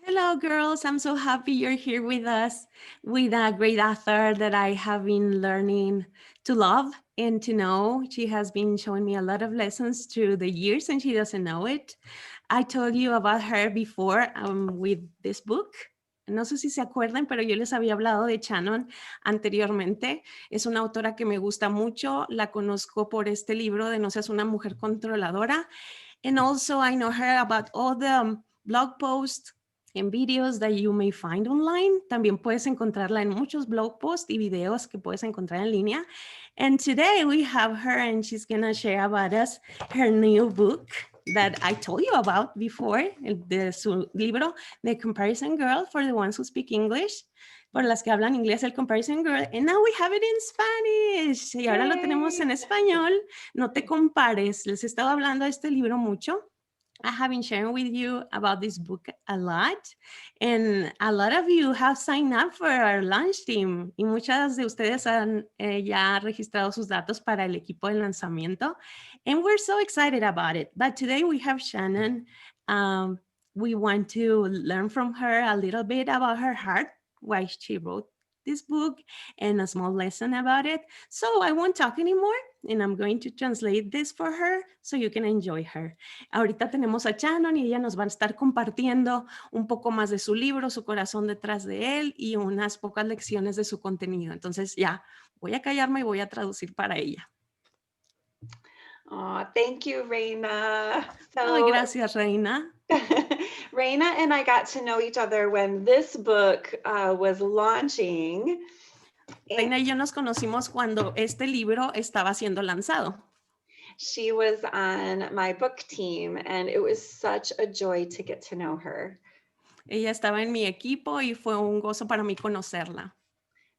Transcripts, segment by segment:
Hello, girls. I'm so happy you're here with us with a great author that I have been learning to love and to know. She has been showing me a lot of lessons through the years and she doesn't know it. I told you about her before with this book. No sé si se acuerdan, pero yo les había hablado de Shannon anteriormente. Es una autora que me gusta mucho. La conozco por este libro de No seas una mujer controladora. And also I know her about all the blog posts and videos that you may find online. También puedes encontrarla en muchos blog posts y videos que puedes encontrar en línea. And today we have her and she's going to share about us her new book that I told you about before, su libro, The Comparison Girl, for the ones who speak English. Por las que hablan inglés, el Comparison Girl. And now we have it in Spanish. Y ahora lo tenemos en español. No te compares. Les he estado hablando de este libro mucho. I have been sharing with you about this book a lot. And a lot of you have signed up for our launch team. Y muchas de ustedes han ya registrado sus datos para el equipo de lanzamiento. And we're so excited about it. But today we have Shannon. We want to learn from her a little bit about her heart, why she wrote this book, and a small lesson about it. So I won't talk anymore, and I'm going to translate this for her so you can enjoy her. Ahorita tenemos a Shannon y ella nos va a estar compartiendo un poco más de su libro, su corazón detrás de él y unas pocas lecciones de su contenido. Entonces ya, voy a callarme y voy a traducir para ella. Oh, thank you, Reyna. Ay, gracias, Reina. Reyna and I got to know each other when this book was launching. Reina y yo nos conocimos cuando este libro estaba siendo lanzado. She was on my book team and it was such a joy to get to know her. Ella estaba en mi equipo y fue un gozo para mí conocerla.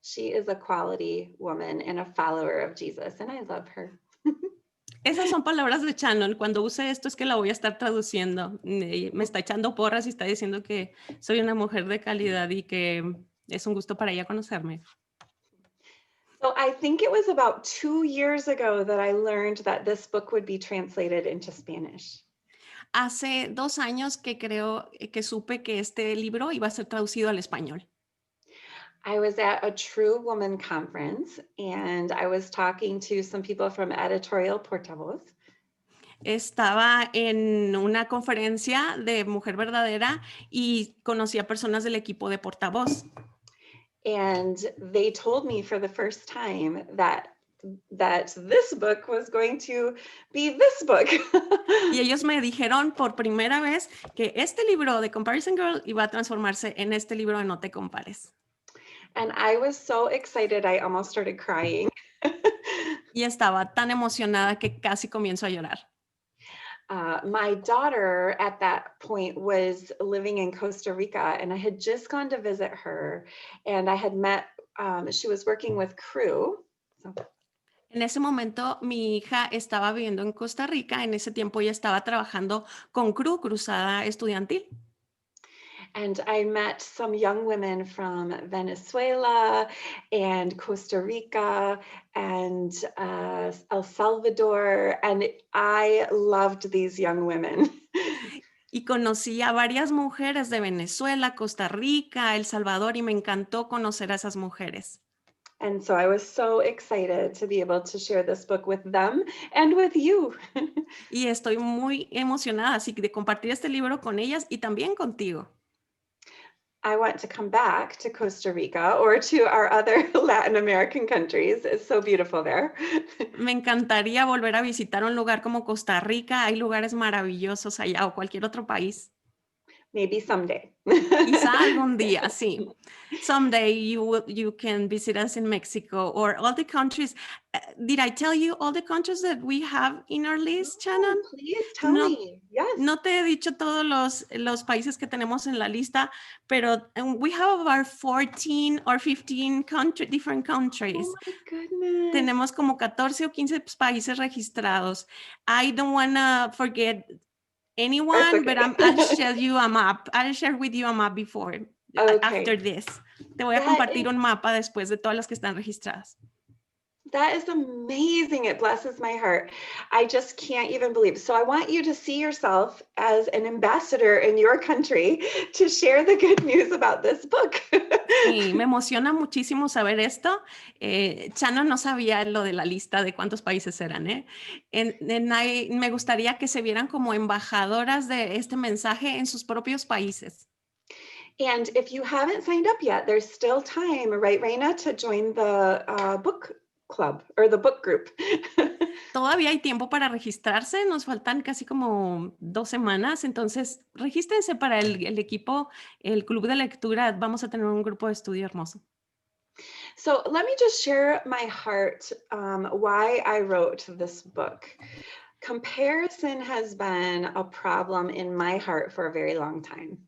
She is a quality woman and a follower of Jesus, and I love her. Esas son palabras de Shannon. Cuando use esto es que la voy a estar traduciendo. Me está echando porras y está diciendo que soy una mujer de calidad y que es un gusto para ella conocerme. So I think it was about 2 years ago that I learned that this book would be translated into Spanish. Hace 2 años que creo que supe que este libro iba a ser traducido al español. I was at a True Woman conference and I was talking to some people from Editorial Portavoz. Estaba en una conferencia de Mujer Verdadera y conocí a personas del equipo de Portavoz. And they told me for the first time that this book was going to be this book. Y ellos me dijeron por primera vez que este libro de Comparison Girl iba a transformarse en este libro de No te compares. And I was so excited, I almost started crying. Y estaba tan emocionada que casi comienzo a llorar. My daughter at that point was living in Costa Rica and I had just gone to visit her and I had met, she was working with Crew. So. En ese momento mi hija estaba viviendo en Costa Rica, en ese tiempo ella estaba trabajando con Crew, Cruzada Estudiantil. And I met some young women from Venezuela and Costa Rica and El Salvador, and I loved these young women. Y conocí a varias mujeres de Venezuela, Costa Rica, El Salvador, y me encantó conocer a esas mujeres. And so I was so excited to be able to share this book with them and with you. Y estoy muy emocionada así de compartir este libro con ellas y también contigo. I want to come back to Costa Rica or to our other Latin American countries. It's so beautiful there. Me encantaría volver a visitar un lugar como Costa Rica. Hay lugares maravillosos allá o cualquier otro país. Maybe someday. Quizá algún día, sí. Someday you can visit us in Mexico or all the countries. Did I tell you all the countries that we have in our list, Shannon? Please tell me. Yes. No te he dicho todos los países que tenemos en la lista, pero we have about 14 or 15 different countries. Oh my goodness. Tenemos como 14 o 15 países registrados. I don't want to forget anyone, okay. but I'll share you a map. I'll share with you a map before, okay. after this. Te voy a compartir un mapa después de todas las que están registradas. That is amazing. It blesses my heart. I just can't even believe. So I want you to see yourself as an ambassador in your country to share the good news about this book. Sí, me emociona muchísimo saber esto. Shannon no sabía lo de la lista de cuántos países eran, ¿eh? Me gustaría que se vieran como embajadoras de este mensaje en sus propios países. And if you haven't signed up yet, there's still time, right, Reyna, to join the book club or the book group. Todavía hay tiempo para registrarse, nos faltan casi como 2 semanas, entonces regístrense para el equipo, el club de lectura, vamos a tener un grupo de estudio hermoso. So let me just share my heart, why I wrote this book. Comparison has been a problem in my heart for a very long time.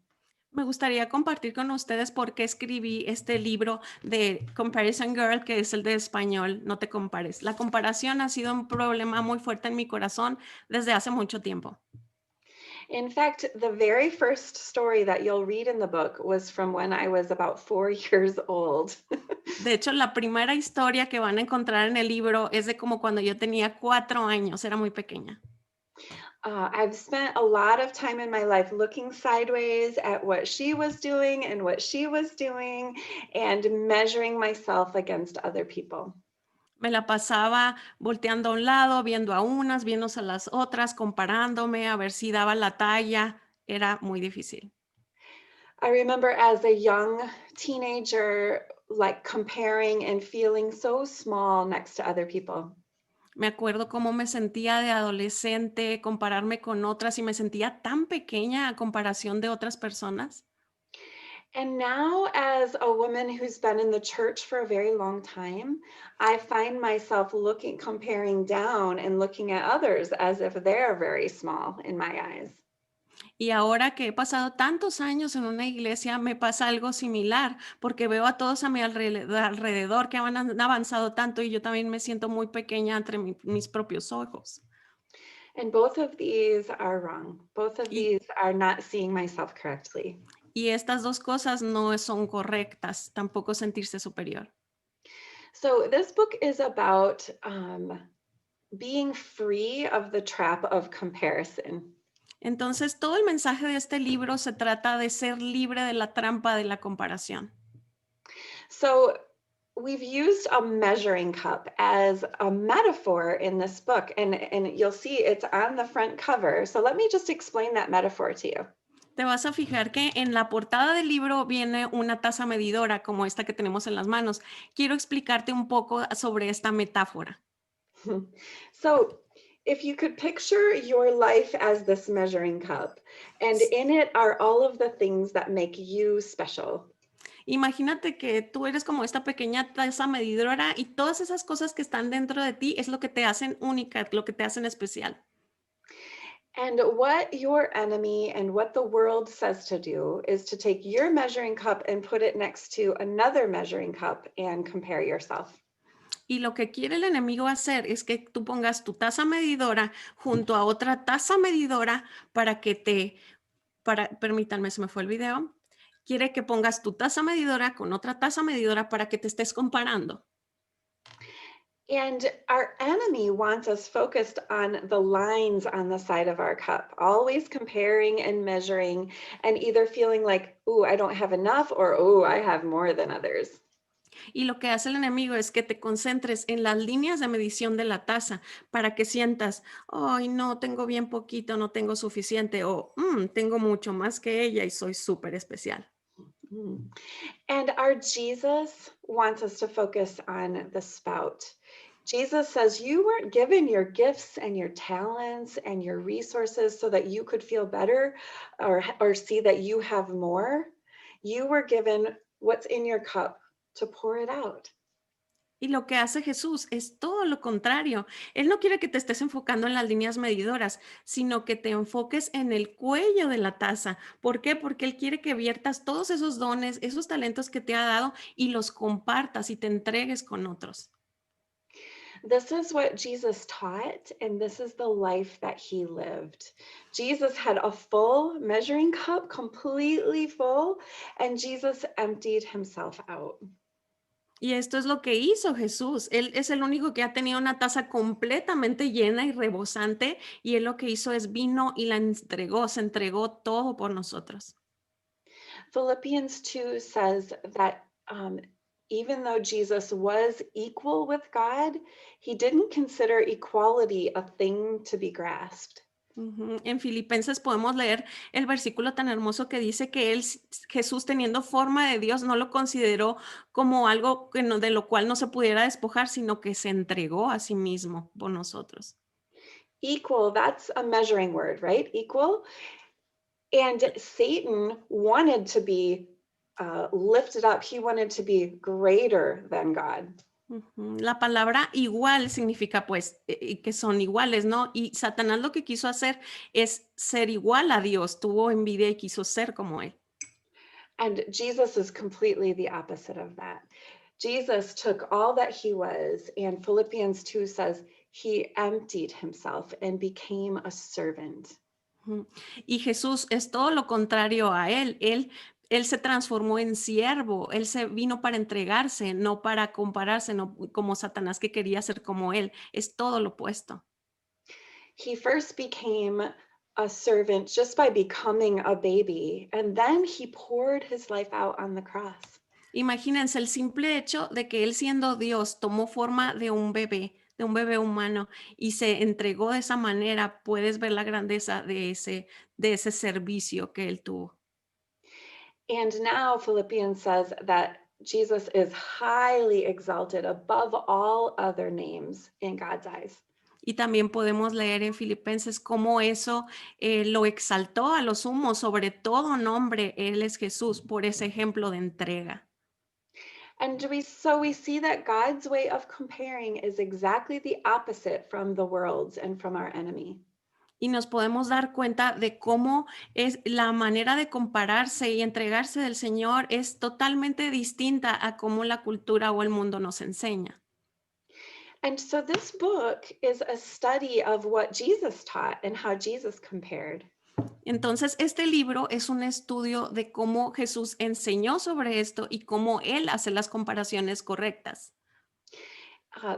Me gustaría compartir con ustedes por qué escribí este libro de Comparison Girl, que es el de español, no te compares. La comparación ha sido un problema muy fuerte en mi corazón desde hace mucho tiempo. In fact, the very first story that you'll read in the book was from when I was about 4 years old. De hecho, la primera historia que van a encontrar en el libro es de como cuando yo tenía 4 años, era muy pequeña. I've spent a lot of time in my life looking sideways at what she was doing and what she was doing and measuring myself against other people. Me la pasaba volteando a un lado, viendo a unas, viendo a las otras, comparándome a ver si daba la talla. Era muy difícil. I remember as a young teenager, like comparing and feeling so small next to other people. Me acuerdo cómo me sentía de adolescente, compararme con otras y me sentía tan pequeña a comparación de otras personas. And now, as a woman who's been in the church for a very long time, I find myself looking, comparing down and looking at others as if they're very small in my eyes. Y ahora que he pasado tantos años en una iglesia, me pasa algo similar, porque veo a todos a mi alrededor que han avanzado tanto y yo también me siento muy pequeña entre mis propios ojos. And both of these are wrong. Both of Y, these are not seeing myself correctly. y estas dos cosas no son correctas, tampoco sentirse superior. So, this book is about being free of the trap of comparison. Entonces, todo el mensaje de este libro se trata de ser libre de la trampa de la comparación. So, we've used a measuring cup as a metaphor in this book, and you'll see it's on the front cover. So, let me just explain that metaphor to you. Te vas a fijar que en la portada del libro viene una taza medidora como esta que tenemos en las manos. Quiero explicarte un poco sobre esta metáfora. So, if you could picture your life as this measuring cup, and in it are all of the things that make you special. Imagínate que tú eres como esta pequeña taza medidora y todas esas cosas que están dentro de ti es lo que te hacen única, lo que te hacen especial. And what your enemy and what the world says to do is to take your measuring cup and put it next to another measuring cup and compare yourself. Y lo que quiere el enemigo hacer es que tú pongas tu taza medidora junto a otra taza medidora permítanme, se me fue el video. Quiere que pongas tu taza medidora con otra taza medidora para que te estés comparando. And our enemy wants us focused on the lines on the side of our cup, always comparing and measuring and either feeling like, ooh, I don't have enough or, ooh, I have more than others. Y lo que hace el enemigo es que te concentres en las líneas de medición de la taza para que sientas, ay, no, tengo bien poquito, no tengo suficiente, o tengo mucho más que ella y soy súper especial. Mm. And our Jesus wants us to focus on the spout. Jesus says, you weren't given your gifts and your talents and your resources so that you could feel better or see that you have more. You were given what's in your cup to pour it out. Y lo que hace Jesús es todo lo contrario. Él no quiere que te estés enfocando en las líneas medidoras, sino que te enfoques en el cuello de la taza. ¿Por qué? Porque Él quiere que viertas todos esos dones, esos talentos que te ha dado y los compartas y te entregues con otros. This is what Jesus taught, and this is the life that he lived. Jesus had a full measuring cup, completely full, and Jesus emptied himself out. Y esto es lo que hizo Jesús. Él es el único que ha tenido una taza completamente llena y rebosante, y él lo que hizo es vino y la entregó, se entregó todo por nosotros. Philippians 2 says that even though Jesus was equal with God, he didn't consider equality a thing to be grasped. Ujú. En Filipenses podemos leer el versículo tan hermoso que dice que Jesús, teniendo forma de Dios, no lo consideró como algo que de lo cual no se pudiera despojar, sino que se entregó a sí mismo por nosotros. Equal, that's a measuring word, right? Equal. And Satan wanted to be lifted up. He wanted to be greater than God. Ujú. La palabra igual significa pues que son iguales, ¿no? Y Satanás lo que quiso hacer es ser igual a Dios, tuvo envidia y quiso ser como él. And Jesus is completely the opposite of that. Jesus took all that he was, and Philippians 2 says he emptied himself and became a servant. Ujú. Y Jesús es todo lo contrario a él. Él se transformó en siervo, él se vino para entregarse, no para compararse, no como Satanás que quería ser como él. Es todo lo opuesto. He first became a servant just by becoming a baby, and then he poured his life out on the cross. Imagínense el simple hecho de que él siendo Dios tomó forma de un bebé humano y se entregó de esa manera, puedes ver la grandeza de ese servicio que él tuvo. And now Philippians says that Jesus is highly exalted above all other names in God's eyes. Y también podemos leer en Filipenses cómo eso lo exaltó a lo sumo, sobre todo nombre, Él es Jesús, por ese ejemplo de entrega. And we see that God's way of comparing is exactly the opposite from the world's and from our enemy. Y nos podemos dar cuenta de cómo es la manera de compararse y entregarse del Señor es totalmente distinta a cómo la cultura o el mundo nos enseña. And so this book is a study of what Jesus taught and how Jesus compared. Entonces, este libro es un estudio de cómo Jesús enseñó sobre esto y cómo Él hace las comparaciones correctas.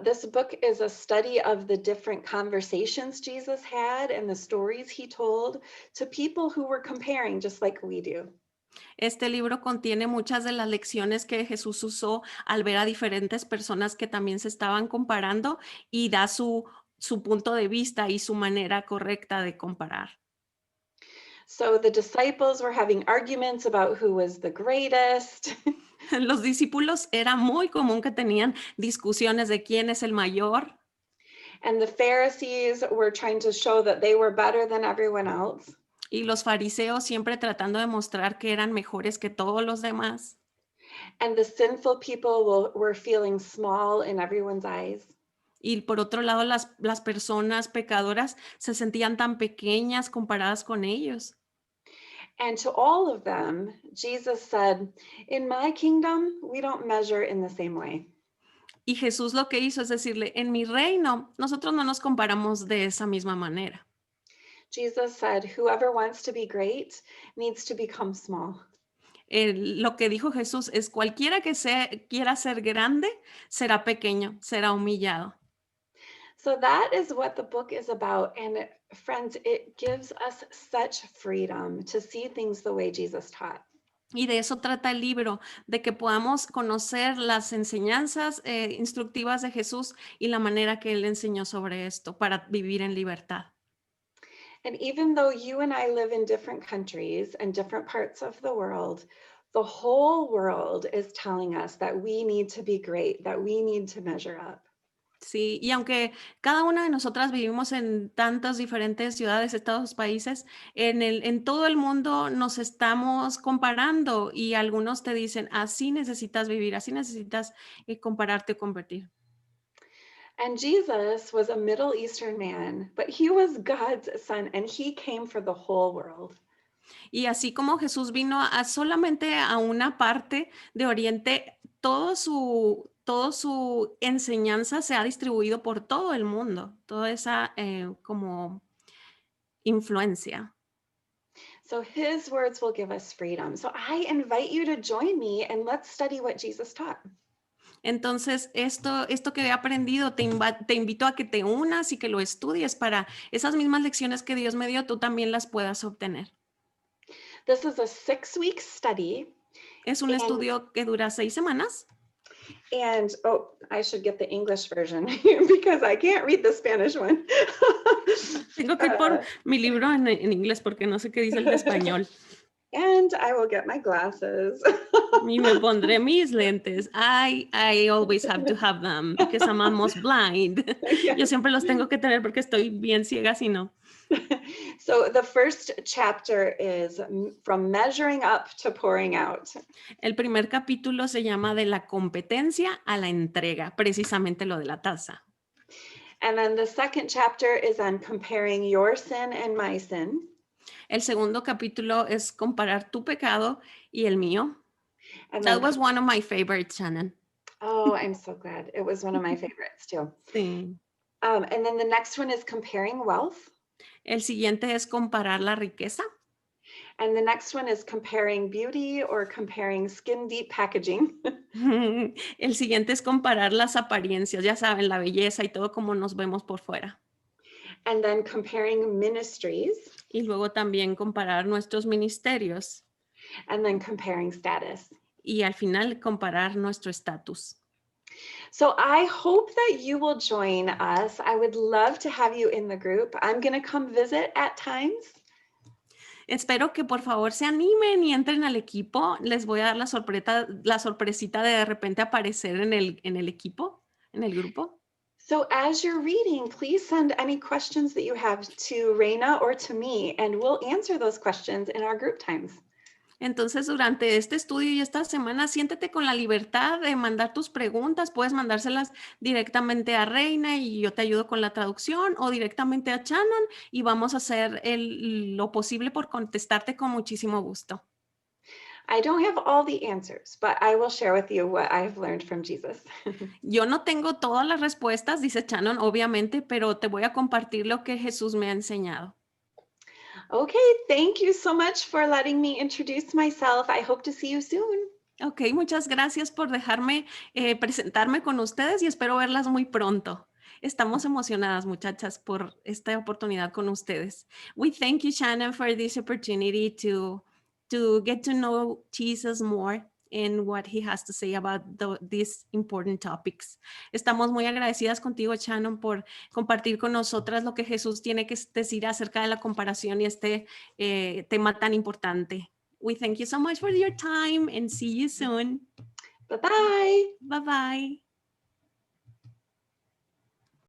This book is a study of the different conversations Jesus had and the stories he told to people who were comparing just like we do. Este libro contiene muchas de las lecciones que Jesús usó al ver a diferentes personas que también se estaban comparando y da su punto de vista y su manera correcta de comparar. So the disciples were having arguments about who was the greatest. Los discípulos era muy común que tenían discusiones de quién es el mayor And the Pharisees were trying to show that they were better than everyone else. y los fariseos siempre tratando de mostrar que eran mejores que todos los demás. And the sinful people were feeling small in everyone's eyes. Y por otro lado, las personas pecadoras se sentían tan pequeñas comparadas con ellos. And to all of them, Jesus said, in my kingdom, we don't measure in the same way. Y Jesús lo que hizo es decirle, en mi reino, nosotros no nos comparamos de esa misma manera. Jesus said, whoever wants to be great needs to become small. Lo que dijo Jesús es, cualquiera que quiera ser grande, será pequeño, será humillado. So that is what the book is about. And friends, it gives us such freedom to see things the way Jesus taught. Y de eso trata el libro, de que podamos conocer las enseñanzas instructivas de Jesús y la manera que él enseñó sobre esto para vivir en libertad. And even though you and I live in different countries and different parts of the world world is telling us that we need to be great, that we need to measure up. Sí, y aunque cada una de nosotras vivimos en tantas diferentes ciudades, estados, países, en todo el mundo nos estamos comparando y algunos te dicen, así necesitas vivir, así necesitas compararte o convertir. And Jesus was a Middle Eastern man, but he was God's son and he came for the whole world. Y así como Jesús vino a solamente a una parte de Oriente, todo su enseñanza se ha distribuido por todo el mundo, toda esa como influencia. So his words will give us freedom. So I invite you to join me and let's study what Jesus taught. Entonces, esto que he aprendido, te invito a que te unas y que lo estudies para esas mismas lecciones que Dios me dio, tú también las puedas obtener. This is a 6-week study. Es un estudio que dura 6 semanas. And, oh, I should get the English version because I can't read the Spanish one. Tengo que ir por mi libro en inglés porque no sé qué dice el de español. And I will get my glasses. Y me pondré mis lentes. I always have to have them because I'm almost blind. Yes. Yo siempre los tengo que tener porque estoy bien ciega si no. So the first chapter is from measuring up to pouring out. El primer capítulo se llama de la competencia a la entrega, precisamente lo de la taza. And then the second chapter is on comparing your sin and my sin. El segundo capítulo es comparar tu pecado y el mío. And That then, was one of my favorites, Shannon. oh, I'm so glad. It was one of my favorites too. Sí. And then the next one is comparing wealth. El siguiente es comparar la riqueza. And the next one is comparing beauty or comparing skin deep packaging. El siguiente es comparar las apariencias, ya saben, la belleza y todo como nos vemos por fuera. And then comparing ministries. Y luego también comparar nuestros ministerios. And then comparing status. Y al final comparar nuestro estatus. So I hope that you will join us. I would love to have you in the group. I'm going to come visit at times. Espero que por favor se animen y entren al equipo. Les voy a dar la sorpresita de repente aparecer en el equipo, en el grupo. So as you're reading, please send any questions that you have to Reyna or to me, and we'll answer those questions in our group times. Entonces, durante este estudio y esta semana, siéntete con la libertad de mandar tus preguntas. Puedes mandárselas directamente a Reyna y yo te ayudo con la traducción, o directamente a Shannon y vamos a hacer lo posible por contestarte con muchísimo gusto. I don't have all the answers, but I will share with you what I've learned from Jesus. Yo no tengo todas las respuestas, dice Shannon, obviamente, pero te voy a compartir lo que Jesús me ha enseñado. Okay, thank you so much for letting me introduce myself. I hope to see you soon. Ok, muchas gracias por dejarme presentarme con ustedes y espero verlas muy pronto. Estamos emocionadas, muchachas, por esta oportunidad con ustedes. We thank you, Shannon, for this opportunity to get to know Jesus more and what he has to say about these important topics. Estamos muy agradecidas contigo, Shannon, por compartir con nosotras lo que Jesús tiene que decir acerca de la comparación y este tema tan importante. We thank you so much for your time and see you soon. Bye-bye. Bye-bye.